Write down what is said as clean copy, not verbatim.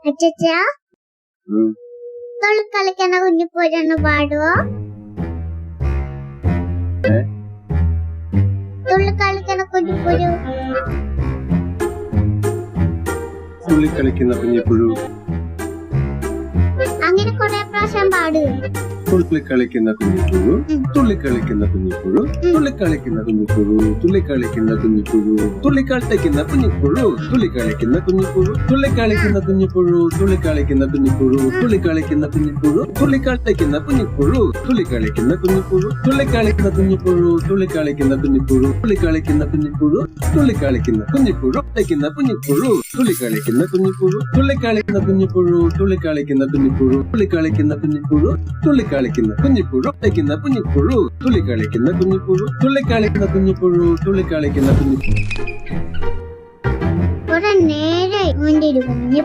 അച്ഛാ കളിക്കണ കുഞ്ഞിപ്പൂരൊന്ന് പാടുവോ? കളിക്കണ കുഞ്ഞിപ്പൂരു കളിക്കുന്ന കുഞ്ഞിപ്പുഴു അങ്ങനെ കൊറേ പ്രാവശ്യം പാട്. കളിക്കുന്ന കുഞ്ഞിപ്പുഴു തുള്ളിക്കളിക്കുന്ന കുഞ്ഞിപ്പുഴു തുള്ളിക്കളിക്കുന്ന കുഞ്ഞിപ്പുഴു തുള്ളിക്കളിക്കുന്ന കുഞ്ഞിപ്പുഴു തുള്ളിക്കളിക്കുന്ന കുഞ്ഞിപ്പുഴു തുള്ളിക്കളിക്കുന്ന കുഞ്ഞിപ്പുഴു തുള്ളിക്കളിക്കുന്ന കുഞ്ഞിപ്പുഴു തുള്ളിക്കളിക്കുന്ന കുഞ്ഞിപ്പുഴു തുള്ളിക്കളിക്കുന്ന കുഞ്ഞിപ്പുഴു തുള്ളിക്കളിക്കുന്ന കുഞ്ഞിപ്പുഴു തുള്ളിക്കളിക്കുന്ന കുഞ്ഞിപ്പുഴു തുള്ളിക്കളിക്കുന്ന കുഞ്ഞിപ്പുഴു തുള്ളിക്കളിക്കുന്ന കുഞ്ഞിപ്പുഴു തുള്ളിക്കളിക്കുന്ന കുഞ്ഞിപ്പുഴു തുള്ളിക്കളിക്കുന്ന കുഞ്ഞിപ്പുഴു കളിക്കുന്ന കുഞ്ഞിപ്പുഴു തുള്ളിക്കളിക്കുന്ന കുഞ്ഞിപ്പുഴു തുള്ളിക്കളിക്കുന്ന കുഞ്ഞിപ്പുഴു തുള്ളിക്കളിക്കുന്ന കുഞ്ഞിപ്പുഴു തുള്ളിക്കളിക്കുന്ന കുഞ്ഞിപ്പുഴു തുള്ളിക്കളിക്കുന്ന കുഞ്ഞിപ്പുഴു കളിക്കുന്ന കുഞ്ഞിപ്പുഴു തുള്ളിക്കളിക്കുന്ന കുഞ്ഞിപ്പുഴു തുള്ളിക്കളിക്കുന്ന കുഞ്ഞിപ്പുഴു തുള്ളിക്കളിക്കുന്ന കുഞ്ഞിപ്പുഴു കുറെ നേരെ